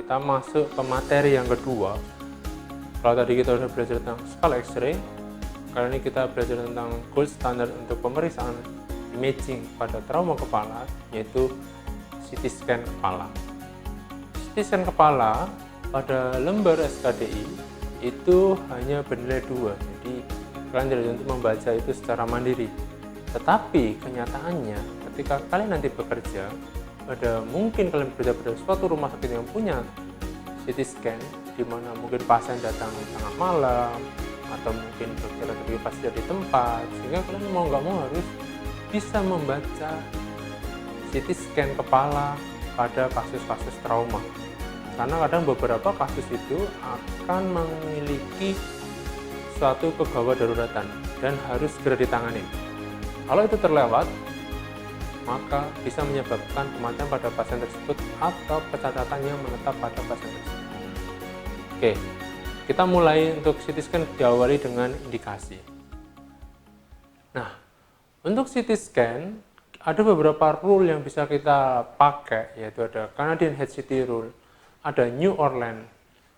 kita masuk ke materi yang kedua. Kalau tadi kita sudah belajar tentang skala X-ray, kali ini kita belajar tentang gold standard untuk pemeriksaan imaging pada trauma kepala, yaitu CT scan kepala. CT scan kepala pada lembar SKDI itu hanya bernilai 2, jadi kalian tidak untuk membaca itu secara mandiri. Tetapi kenyataannya ketika kalian nanti bekerja, mungkin kalian bekerja pada suatu rumah sakit yang punya CT scan, di mana mungkin pasien datang tengah malam atau mungkin dokter pas di tempat, sehingga kalian mau nggak mau harus bisa membaca CT scan kepala pada kasus-kasus trauma, karena kadang beberapa kasus itu akan memiliki suatu kegawat daruratan dan harus segera ditangani. Kalau itu terlewat, maka bisa menyebabkan kematian pada pasien tersebut atau pencatatan yang menetap pada pasien tersebut. Oke, kita mulai untuk CT scan diawali dengan indikasi. Nah, untuk CT scan ada beberapa rule yang bisa kita pakai, yaitu ada Canadian Head CT Rule, ada New Orleans,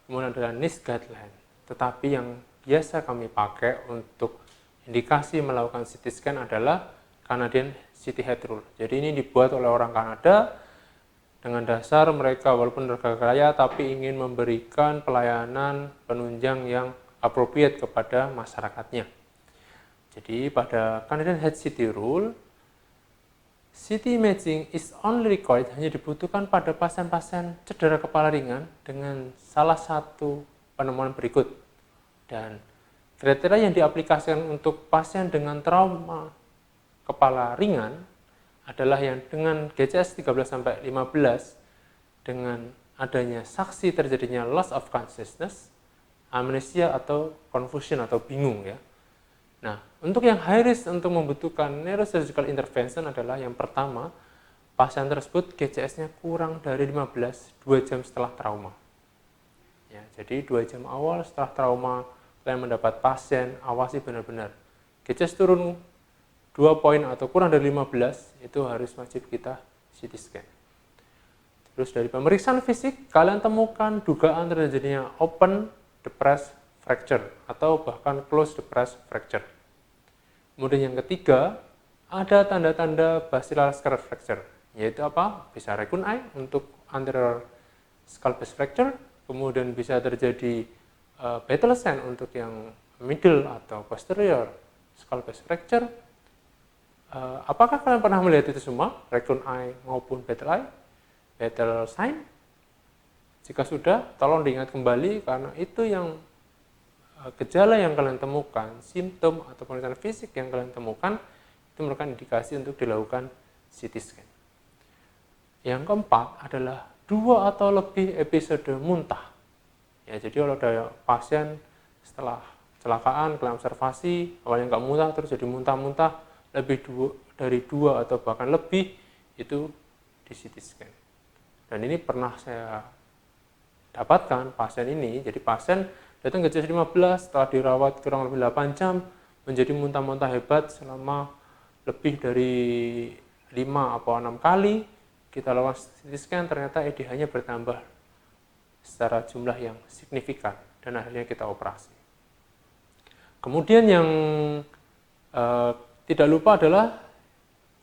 kemudian ada NIST Guideline. Tetapi yang biasa kami pakai untuk indikasi melakukan CT scan adalah Canadian CT Head Rule. Jadi ini dibuat oleh orang Kanada dengan dasar mereka walaupun negara kaya tapi ingin memberikan pelayanan penunjang yang appropriate kepada masyarakatnya. Jadi pada Canadian Head CT Rule, CT imaging is only required, hanya dibutuhkan pada pasien-pasien cedera kepala ringan dengan salah satu penemuan berikut. Dan kriteria yang diaplikasikan untuk pasien dengan trauma kepala ringan adalah yang dengan GCS 13-15 dengan adanya saksi terjadinya loss of consciousness, amnesia atau confusion atau bingung ya. Nah, untuk yang high risk untuk membutuhkan neurosurgical intervention adalah yang pertama, pasien tersebut GCS-nya kurang dari 15 2 jam setelah trauma. Ya, jadi 2 jam awal setelah trauma kalian mendapat pasien, awasi benar-benar. GCS turun 2 poin atau kurang dari 15, itu harus wajib kita CT scan. Terus dari pemeriksaan fisik, kalian temukan dugaan terjadinya open depressed fracture atau bahkan closed depressed fracture. Kemudian yang ketiga, ada tanda-tanda basilar skull fracture, yaitu apa? Bisa raccoon eye untuk anterior skull base fracture, kemudian bisa terjadi battle sign untuk yang middle atau posterior skull base fracture. Apakah kalian pernah melihat itu semua, raccoon eye maupun battle eye, battle sign? Jika sudah, tolong diingat kembali karena itu yang gejala yang kalian temukan, simptom atau pemeriksaan fisik yang kalian temukan, itu merupakan indikasi untuk dilakukan CT scan. Yang keempat adalah 2 atau lebih episode muntah. Ya, jadi kalau ada pasien setelah kecelakaan, kalian observasi, awalnya nggak muntah, terus jadi muntah-muntah, lebih dari 2 atau bahkan lebih, itu di CT scan. Dan ini pernah saya dapatkan pasien ini, jadi pasien datang ke GCS 15 setelah dirawat kurang lebih 8 jam, menjadi muntah-muntah hebat selama lebih dari 5 atau 6 kali. Kita lakukan CT scan, ternyata EDH-nya bertambah secara jumlah yang signifikan dan akhirnya kita operasi. Kemudian yang tidak lupa adalah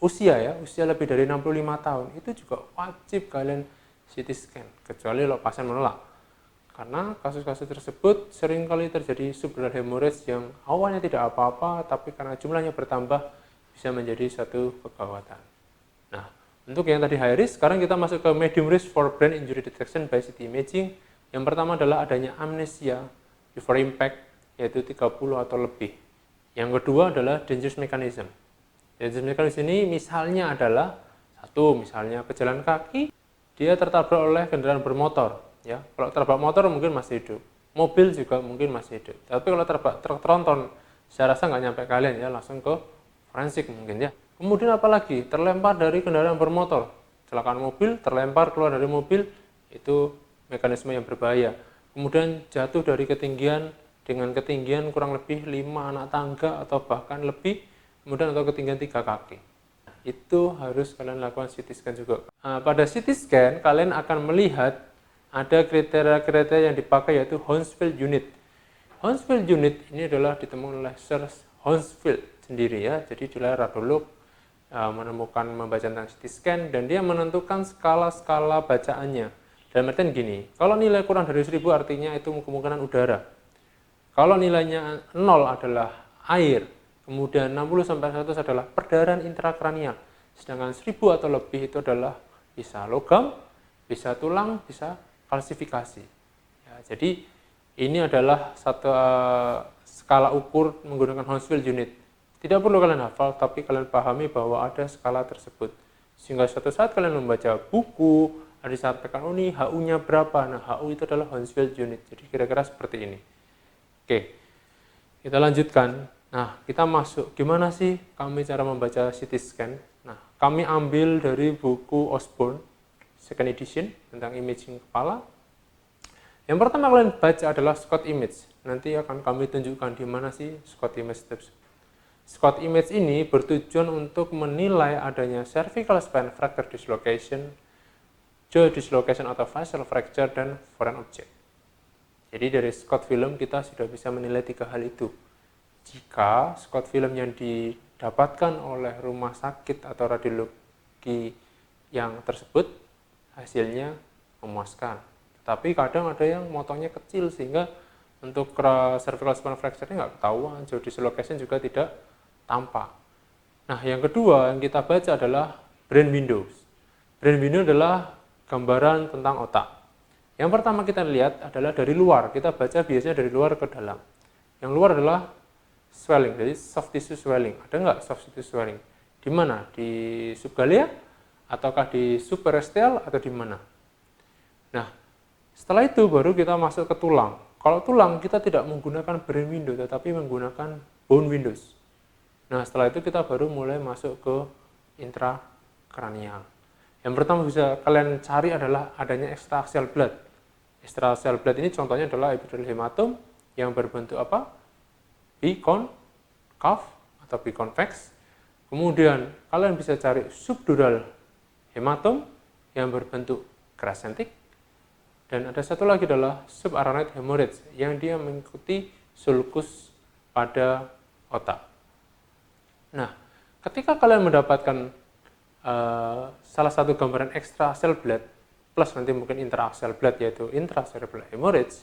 usia ya, usia lebih dari 65 tahun itu juga wajib kalian CT scan, kecuali kalau pasien menolak. Karena kasus-kasus tersebut seringkali terjadi subdural hemorrhage yang awalnya tidak apa-apa, tapi karena jumlahnya bertambah bisa menjadi satu kegawatan. Nah, untuk yang tadi high risk, sekarang kita masuk ke medium risk for brain injury detection by CT imaging. Yang pertama adalah adanya amnesia before impact, yaitu 30 atau lebih. Yang kedua adalah dangerous mechanism. Dangerous mechanism ini misalnya adalah, misalnya pejalan kaki, dia tertabrak oleh kendaraan bermotor. Ya, kalau tertabrak motor mungkin masih hidup, mobil juga mungkin masih hidup. Tapi kalau tertabrak truk tronton, saya rasa nggak nyampe kalian ya, langsung ke forensik mungkin ya. Kemudian apalagi terlempar dari kendaraan bermotor, kecelakaan mobil, terlempar keluar dari mobil, itu mekanisme yang berbahaya. Kemudian jatuh dari ketinggian dengan ketinggian kurang lebih 5 anak tangga atau bahkan lebih, kemudian atau ketinggian 3 kaki. Itu harus kalian lakukan CT scan juga. Pada CT scan kalian akan melihat ada kriteria-kriteria yang dipakai yaitu Hounsfield unit. Hounsfield unit ini adalah ditemukan oleh Sir Hounsfield sendiri ya. Jadi dia radiolog menemukan membaca tentang CT scan dan dia menentukan skala-skala bacaannya. Dalam artian gini, kalau nilai kurang dari 1000 artinya itu kemungkinan udara. Kalau nilainya 0 adalah air, kemudian 60 sampai 100 adalah perdarahan intrakranial. Sedangkan 1000 atau lebih itu adalah bisa logam, bisa tulang, bisa kalsifikasi. Ya, jadi ini adalah satu skala ukur menggunakan Hounsfield unit. Tidak perlu kalian hafal, tapi kalian pahami bahwa ada skala tersebut. Sehingga suatu saat kalian membaca buku, ada disampaikan, oh ini HU-nya berapa? Nah, HU itu adalah Hounsfield unit. Jadi kira-kira seperti ini. Oke, kita lanjutkan. Nah, kita masuk. Gimana sih kami cara membaca CT scan? Nah, kami ambil dari buku Osborne, second edition, tentang imaging kepala. Yang pertama kalian baca adalah Scott image. Nanti akan kami tunjukkan di mana sih Scott image tersebut. Scott image ini bertujuan untuk menilai adanya cervical spine fracture dislocation, jaw dislocation atau facial fracture, dan foreign object. Jadi dari Scott film kita sudah bisa menilai 3 hal itu. Jika Scott film yang didapatkan oleh rumah sakit atau radiologi yang tersebut hasilnya memuaskan. Tapi kadang ada yang motongnya kecil sehingga untuk cervical spine fracture-nya nggak ketahuan, jaw dislocation juga tidak tampak. Nah, yang kedua yang kita baca adalah brain windows. Brain window adalah gambaran tentang otak. Yang pertama kita lihat adalah dari luar. Kita baca biasanya dari luar ke dalam. Yang luar adalah swelling, jadi soft tissue swelling. Ada nggak soft tissue swelling? Di mana? Di subgalia? Ataukah di supraosteal? Atau di mana? Nah, setelah itu baru kita masuk ke tulang. Kalau tulang kita tidak menggunakan brain window, tetapi menggunakan bone windows. Nah, setelah itu kita baru mulai masuk ke intrakranial. Yang pertama bisa kalian cari adalah adanya extraaxial blood. Extraaxial blood ini contohnya adalah epidural hematom yang berbentuk apa? Biconcave atau biconvex. Kemudian kalian bisa cari subdural hematom yang berbentuk crescentic. Dan ada satu lagi adalah subarachnoid hemorrhage yang dia mengikuti sulcus pada otak. Nah, ketika kalian mendapatkan salah satu gambaran extraaxial blood plus nanti mungkin intraaxial blood yaitu intracerebral hemorrhage,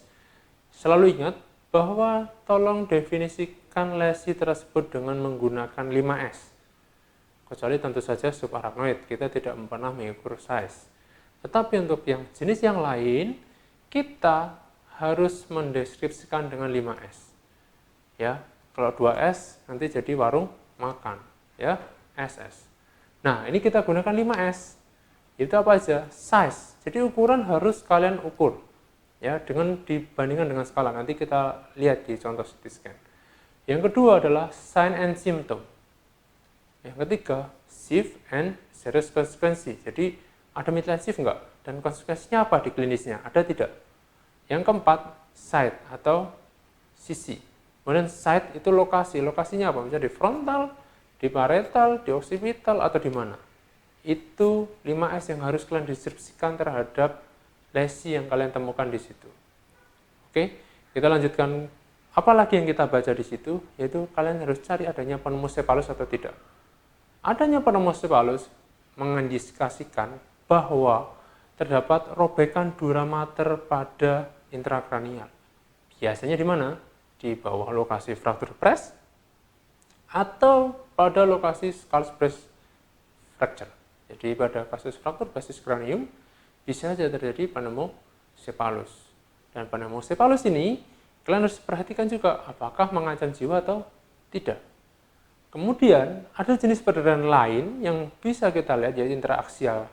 selalu ingat bahwa tolong definisikan lesi tersebut dengan menggunakan 5S. Kecuali tentu saja subarachnoid, kita tidak pernah mengukur size. Tetapi untuk yang jenis yang lain, kita harus mendeskripsikan dengan 5S. Ya, kalau 2S nanti jadi warung makan, ya, SS. Nah, ini kita gunakan 5S. Itu apa aja? Size. Jadi ukuran harus kalian ukur. Ya, dengan dibandingkan dengan skala. Nanti kita lihat di contoh CT scan. Yang kedua adalah sign and symptom. Yang ketiga, shift and serious consequence. Jadi, ada midline shift enggak? Dan konsekuensinya apa di klinisnya? Ada tidak? Yang keempat, site atau sisi. Kemudian site itu lokasi. Lokasinya apa? Misalnya di frontal, di parietal, di occipital, atau di mana? Itu 5S yang harus kalian deskripsikan terhadap lesi yang kalian temukan di situ. Oke, kita lanjutkan. Apa lagi yang kita baca di situ? Yaitu kalian harus cari adanya pneumocephalus atau tidak. Adanya pneumocephalus mengindikasikan bahwa terdapat robekan dura mater pada intrakranial. Biasanya di mana? Di bawah lokasi fraktur press atau pada lokasi skull base fracture. Jadi pada kasus fraktur basis kranium bisa saja terjadi pneumocephalus. Dan pneumocephalus ini kalian harus perhatikan juga apakah mengancam jiwa atau tidak. Kemudian ada jenis perdarahan lain yang bisa kita lihat yaitu intraaxial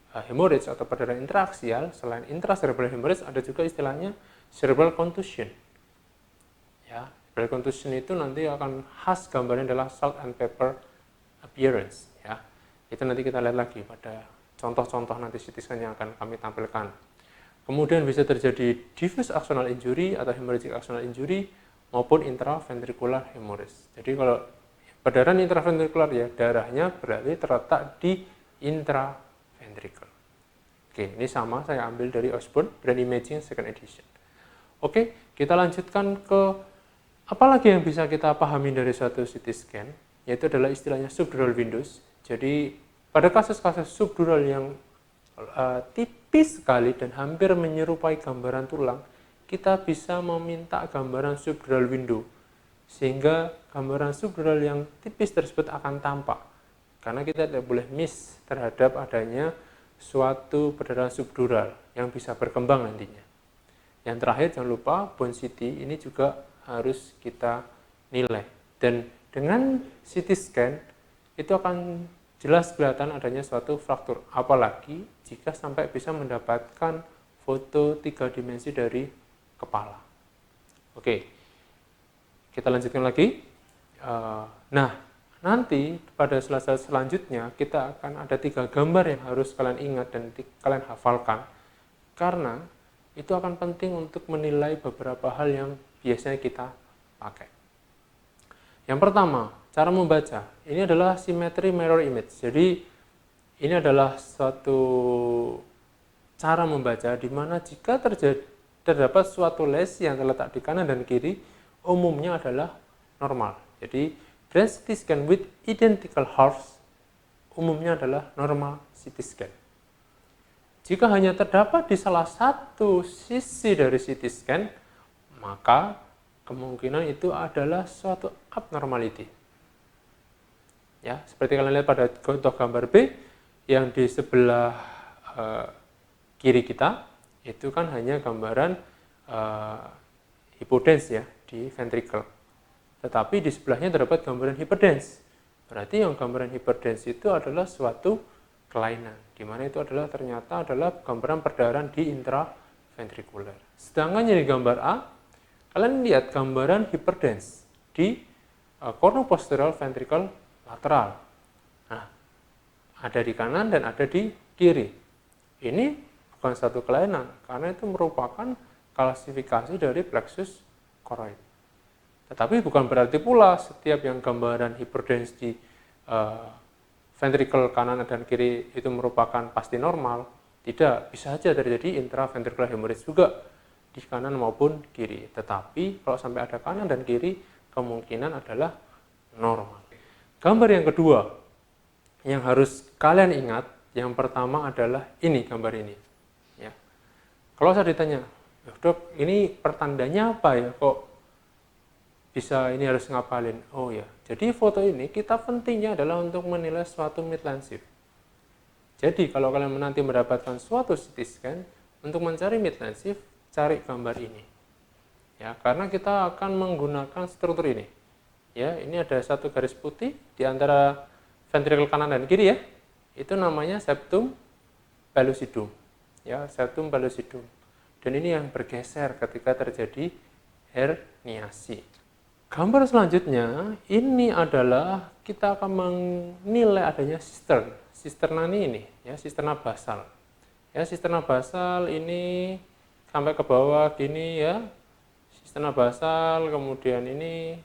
hemorrhage atau perdarahan intraaxial. Selain intracerebral hemorrhage ada juga istilahnya cerebral contusion. Ya, cerebral contusion itu nanti akan khas gambarnya adalah salt and pepper appearance. Ya, itu nanti kita lihat lagi pada contoh-contoh nanti CT scan yang akan kami tampilkan. Kemudian bisa terjadi diffuse axonal injury atau hemorrhagic axonal injury maupun intraventricular hemorrhage. Jadi kalau perdarahan intraventricular ya darahnya berarti terletak di intraventricle. Oke. Oke, ini sama saya ambil dari Osborne Brain Imaging Second Edition. Oke, kita lanjutkan ke apalagi yang bisa kita pahami dari suatu CT scan, yaitu adalah istilahnya subdural windows. Jadi pada kasus-kasus subdural yang tipis sekali dan hampir menyerupai gambaran tulang, kita bisa meminta gambaran subdural window, sehingga gambaran subdural yang tipis tersebut akan tampak, karena kita tidak boleh miss terhadap adanya suatu perdarahan subdural yang bisa berkembang nantinya. Yang terakhir, jangan lupa bone CT ini juga harus kita nilai, dan dengan CT scan itu akan jelas kelihatan adanya suatu fraktur, apalagi jika sampai bisa mendapatkan foto 3 dimensi dari kepala. Oke, kita lanjutkan lagi. Nah, nanti pada slide selanjutnya kita akan ada 3 gambar yang harus kalian ingat dan kalian hafalkan, karena itu akan penting untuk menilai beberapa hal yang biasanya kita pakai. Yang pertama, cara membaca. Ini adalah symmetry mirror image. Jadi ini adalah suatu cara membaca di mana jika terdapat suatu lesi yang terletak di kanan dan kiri, umumnya adalah normal. Jadi brain CT scan with identical halves umumnya adalah normal CT scan. Jika hanya terdapat di salah satu sisi dari CT scan, maka kemungkinan itu adalah suatu abnormality. Ya, seperti kalian lihat pada contoh gambar B yang di sebelah kiri kita, itu kan hanya gambaran hypodense ya di ventricle. Tetapi di sebelahnya terdapat gambaran hyperdense. Berarti yang gambaran hyperdense itu adalah suatu kelainan, di mana itu adalah ternyata adalah gambaran perdarahan di intraventrikuler. Sedangkan di gambar A, kalian lihat gambaran hyperdense di cornopostural ventricle lateral. Nah, ada di kanan dan ada di kiri. Ini bukan satu kelainan, karena itu merupakan klasifikasi dari plexus choroid. Tetapi bukan berarti pula setiap yang gambaran hyperdense di ventricle kanan dan kiri itu merupakan pasti normal. Tidak, bisa saja terjadi intraventricular hemorrhage juga di kanan maupun kiri. Tetapi kalau sampai ada kanan dan kiri, kemungkinan adalah normal. Gambar yang kedua yang harus kalian ingat, yang pertama adalah ini, gambar ini. Ya. Kalau saya ditanya, dok, ini pertandanya apa ya? Kok bisa ini harus ngapalin? Oh ya, jadi foto ini kita pentingnya adalah untuk menilai suatu midline shift. Jadi kalau kalian nanti mendapatkan suatu CT scan, untuk mencari midline shift, cari gambar ini. Ya, karena kita akan menggunakan struktur ini. Ya, ini ada satu garis putih di antara ventricle kanan dan kiri ya. Itu namanya septum pellucidum. Ya, septum pellucidum. Dan ini yang bergeser ketika terjadi herniasi. Gambar selanjutnya, ini adalah kita akan menilai adanya cistern. Cisterna ini ya, cisterna basal. Ya, cisterna basal ini sampai ke bawah gini ya. Cisterna basal, kemudian ini,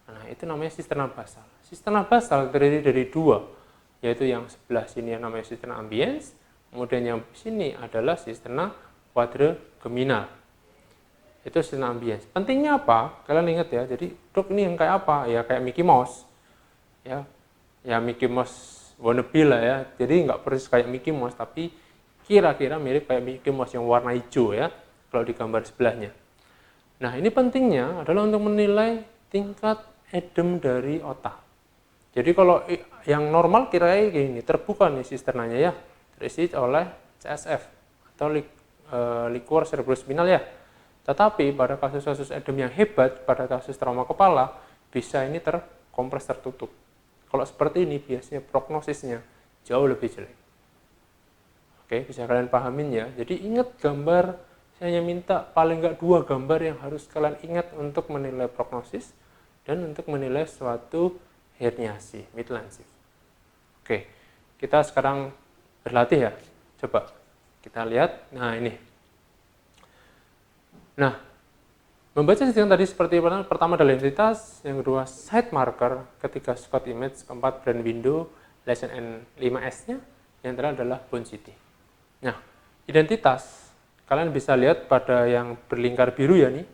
nah itu namanya cisterna basal. Cisterna basal terdiri dari 2, yaitu yang sebelah sini yang namanya cisterna ambiens, kemudian yang sini adalah cisterna quadrigeminal. Itu cisterna ambiens. Pentingnya apa? Kalian ingat ya. Jadi, dok, ini yang kayak apa? Ya kayak Mickey Mouse. Ya Mickey Mouse wannabe lah ya. Jadi nggak persis kayak Mickey Mouse, tapi kira-kira mirip kayak Mickey Mouse yang warna hijau ya, kalau di gambar sebelahnya. Nah, ini pentingnya adalah untuk menilai tingkat edem dari otak. Jadi kalau yang normal kira-kira gini, terbuka nih sisternanya ya, terisi oleh CSF atau liquor cerebrospinal ya. Tetapi pada kasus-kasus edem yang hebat, pada kasus trauma kepala, bisa ini terkompres tertutup. Kalau seperti ini biasanya prognosisnya jauh lebih jelek. Oke, bisa kalian pahamin ya. Jadi ingat gambar, saya hanya minta paling nggak 2 gambar yang harus kalian ingat untuk menilai prognosis dan untuk menilai suatu herniasi, midline shift. Oke, kita sekarang berlatih ya. Coba kita lihat. Nah, ini. Nah, membaca yang tadi seperti pertama adalah identitas, yang kedua site marker, ketiga Scott image, keempat brain window, lesion N5S-nya, yang terakhir adalah bone CT. Nah, identitas, kalian bisa lihat pada yang berlingkar biru ya nih.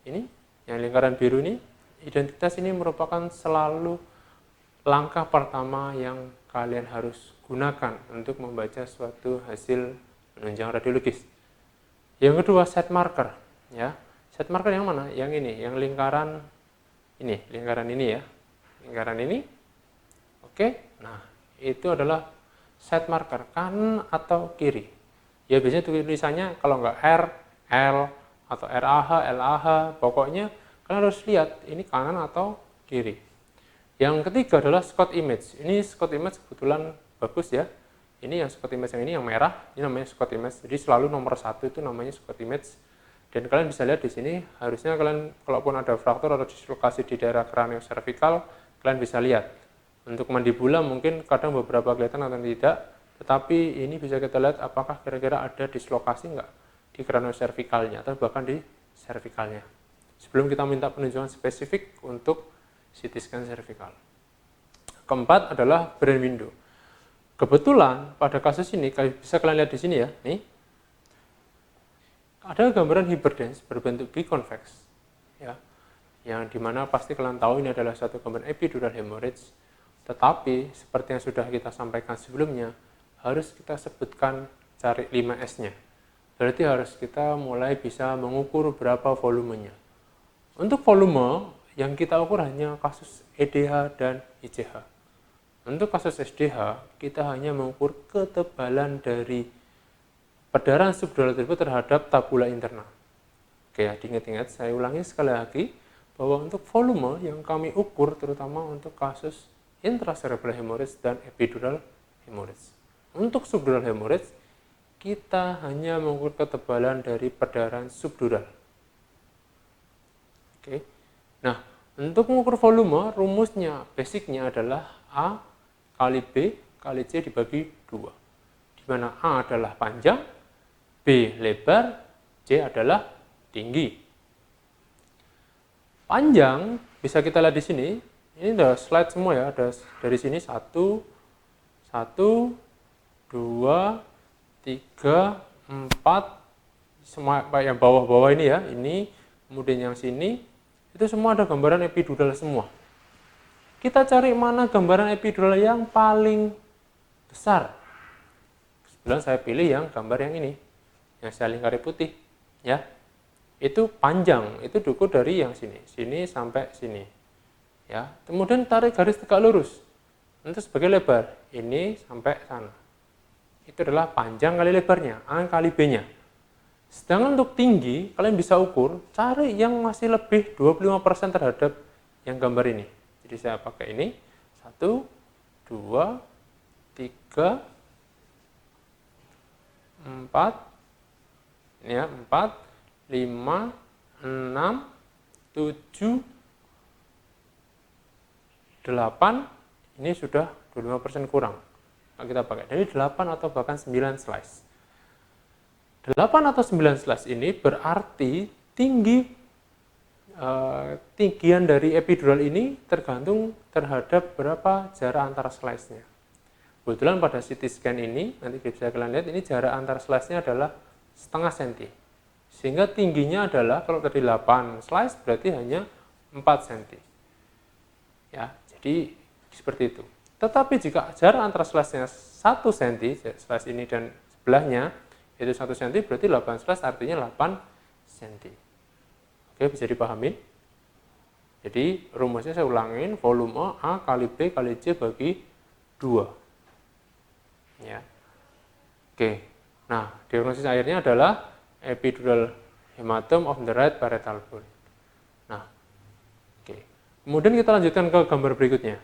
Ini, yang lingkaran biru ini, identitas ini merupakan selalu langkah pertama yang kalian harus gunakan untuk membaca suatu hasil penunjang radiologis. Yang kedua, set marker. Ya, set marker yang mana? Yang ini, yang lingkaran ini ya. Lingkaran ini. Oke, nah itu adalah set marker, kanan atau kiri. Ya biasanya tulisannya kalau nggak R, L, atau RAH, LAH, pokoknya kalian harus lihat ini kanan atau kiri. Yang ketiga adalah Scott image. Ini Scott image kebetulan bagus ya. Ini yang Scott image yang ini yang merah, ini namanya Scott image. Jadi selalu nomor 1 itu namanya Scott image. Dan kalian bisa lihat di sini, harusnya kalian kalaupun ada fraktur atau dislokasi di daerah kranioservikal, kalian bisa lihat. Untuk mandibula mungkin kadang beberapa kelihatan atau tidak, tetapi ini bisa kita lihat apakah kira-kira ada dislokasi nggak di kranioservikalnya atau bahkan di servikalnya. Sebelum kita minta penunjukan spesifik untuk CT scan servikal. Keempat adalah brain window. Kebetulan pada kasus ini, bisa kalian lihat di sini ya, nih, ada gambaran hyperdense berbentuk biconvex, ya, yang dimana pasti kalian tahu ini adalah satu gambaran epidural hemorrhage. Tetapi, seperti yang sudah kita sampaikan sebelumnya, harus kita sebutkan cari 5S-nya. Berarti harus kita mulai bisa mengukur berapa volumenya. Untuk volume, yang kita ukur hanya kasus EDH dan ICH. Untuk kasus SDH, kita hanya mengukur ketebalan dari perdarahan subdural tersebut terhadap tabula interna. Oke, diingat-ingat, saya ulangi sekali lagi, bahwa untuk volume yang kami ukur, terutama untuk kasus intracerebral hemorrhage dan epidural hemorrhage. Untuk subdural hemorrhage, kita hanya mengukur ketebalan dari perdarahan subdural. Oke. Nah, untuk mengukur volume, rumusnya, basicnya adalah A kali B kali C dibagi 2. Di mana A adalah panjang, B lebar, C adalah tinggi. Panjang, bisa kita lihat di sini, ini udah slide semua ya, ada dari sini 1, 2, 3, 4, semua yang bawah-bawah ini ya, ini, kemudian yang sini, itu semua ada gambaran epidural semua. Kita cari mana gambaran epidural yang paling besar. Kebetulan saya pilih yang gambar yang ini, yang saya lingkari putih, ya. Itu panjang, itu diukur dari yang sini sampai sini. Ya, kemudian tarik garis tegak lurus. Untuk sebagai lebar, ini sampai sana. Itu adalah panjang kali lebarnya, A kali B-nya. Sedangkan untuk tinggi, kalian bisa ukur, cari yang masih lebih 25% terhadap yang gambar ini. Jadi saya pakai ini, 1, 2, 3, 4, ya, 4, 5, 6, 7, 8, ini sudah 25% kurang. Nah, kita pakai dari 8 atau bahkan 9 slice. 8 atau 9 slice ini berarti tinggian dari epidural ini tergantung terhadap berapa jarak antara slice-nya. Kebetulan pada CT scan ini, nanti bisa kalian lihat, ini jarak antara slice-nya adalah setengah senti. Sehingga tingginya adalah, kalau tadi 8 slice, berarti hanya 4 senti. Ya, jadi seperti itu. Tetapi jika jarak antara slice-nya 1 cm, slice ini dan sebelahnya itu 1 cm, berarti 8 slice artinya 8 cm. Oke, bisa dipahami? Jadi rumusnya saya ulangin, volume A kali B kali C bagi 2. Ya. Oke, nah diagnosis akhirnya adalah epidural hematome of the right parietal bone. Nah, oke. Kemudian kita lanjutkan ke gambar berikutnya.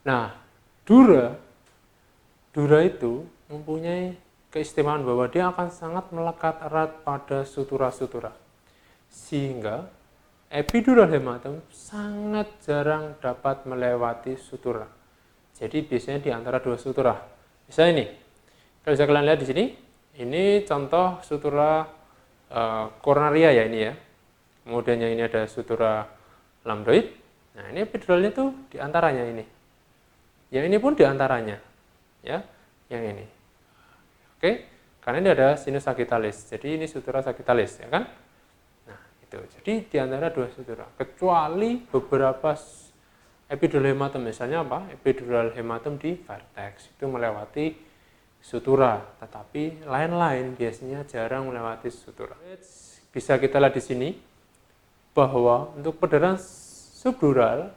Nah, dura itu mempunyai keistimewaan bahwa dia akan sangat melekat erat pada sutura-sutura. Sehingga epidural hematome sangat jarang dapat melewati sutura. Jadi biasanya di antara dua sutura. Misalnya ini, kalau bisa kalian lihat di sini, ini contoh sutura koronaria ya ini ya. Kemudian yang ini ada sutura lambdoid. Nah, ini epiduralnya tuh di antaranya ini. Yang ini pun di antaranya. Ya, yang ini. Oke, karena ini ada sinus sagittalis, jadi ini sutura sagittalis, ya kan? Nah, itu. Jadi di antara dua sutura, kecuali beberapa epidural hematom, misalnya apa? Epidural hematom di vertex itu melewati sutura, tetapi lain-lain biasanya jarang melewati sutura. Bisa kita lihat di sini bahwa untuk perdarahan subdural,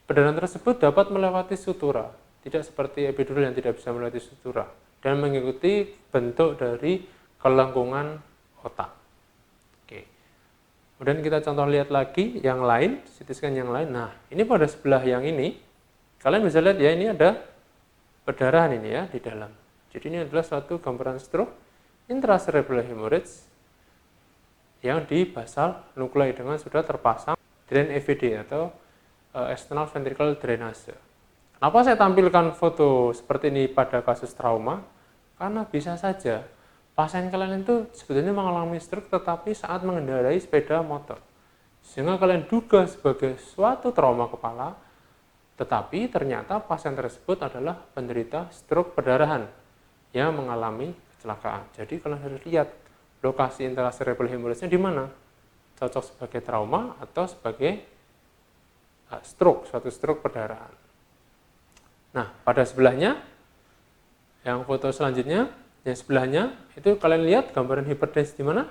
perdarahan tersebut dapat melewati sutura, tidak seperti epidural yang tidak bisa melewati sutura dan mengikuti bentuk dari kelengkungan otak. Oke. Kemudian kita contoh lihat lagi yang lain, CT scan yang lain. Nah, ini pada sebelah yang ini, kalian bisa lihat ya, ini ada perdarahan ini ya di dalam. Jadi ini adalah suatu gambaran stroke intracerebral hemorrhage yang di basal nuclei dengan sudah terpasang drain EVD atau external ventricular drainage. Kenapa saya tampilkan foto seperti ini pada kasus trauma? Karena bisa saja pasien kalian itu sebetulnya mengalami stroke tetapi saat mengendarai sepeda motor. Sehingga kalian duga sebagai suatu trauma kepala, tetapi ternyata pasien tersebut adalah penderita stroke perdarahan yang mengalami kecelakaan. Jadi kalian harus lihat lokasi intracerebral hemorrhage-nya di mana? Cocok sebagai trauma atau sebagai stroke, suatu stroke perdarahan. Nah, pada sebelahnya, yang foto selanjutnya, yang sebelahnya, itu kalian lihat gambaran hipertensi di mana?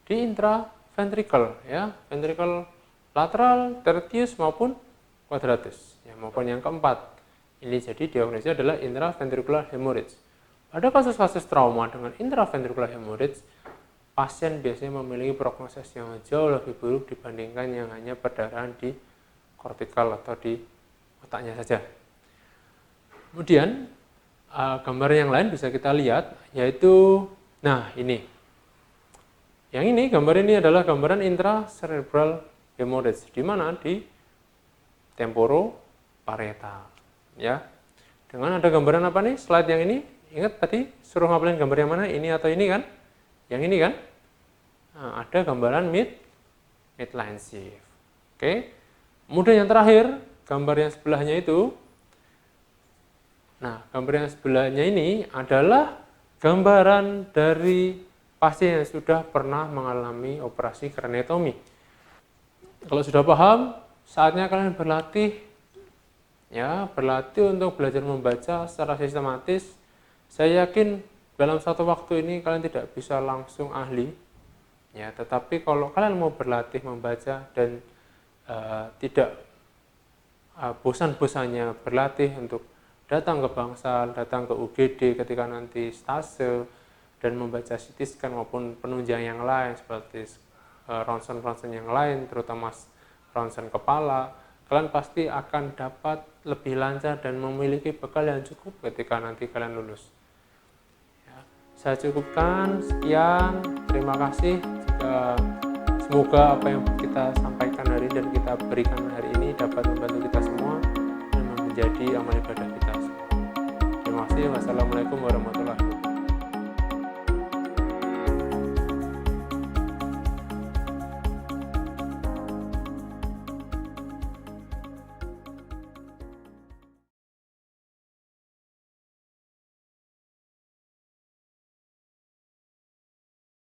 Di intraventricle, ya, ventricle lateral, tertius maupun quadratus, ya, maupun yang keempat. Ini jadi diagnosisnya adalah intraventricular hemorrhage. Pada kasus-kasus trauma dengan intraventricular hemorrhage, pasien biasanya memiliki prognosis yang jauh lebih buruk dibandingkan yang hanya perdarahan di kortikal atau di otaknya saja. Kemudian gambar yang lain bisa kita lihat, yaitu, nah ini. Yang ini, gambar ini adalah gambaran intracerebral hemorrhage, di mana? Di temporoparietal. Ya. Dengan ada gambaran apa nih? Slide yang ini, ingat tadi suruh ngapalin gambar yang mana? Ini atau ini kan? Yang ini kan? Nah, ada gambaran midline shift. Oke. Kemudian yang terakhir, gambar yang sebelahnya itu. Nah, gambar yang sebelahnya ini adalah gambaran dari pasien yang sudah pernah mengalami operasi kraniotomi. Kalau sudah paham, saatnya kalian berlatih, ya, berlatih untuk belajar membaca secara sistematis. Saya yakin dalam satu waktu ini kalian tidak bisa langsung ahli, ya, tetapi kalau kalian mau berlatih membaca dan tidak bosan-bosannya berlatih untuk datang ke bangsal, datang ke UGD ketika nanti stase, dan membaca CT scan maupun penunjang yang lain seperti ronsen-ronsen yang lain, terutama ronsen kepala, kalian pasti akan dapat lebih lancar dan memiliki bekal yang cukup ketika nanti kalian lulus. Ya, saya cukupkan, sekian, terima kasih. Semoga apa yang kita sampaikan hari ini dan kita berikan hari ini dapat membantu kita semua dan menjadi amal ibadah kita semua. Terima kasih. Wassalamualaikum warahmatullahi wabarakatuh.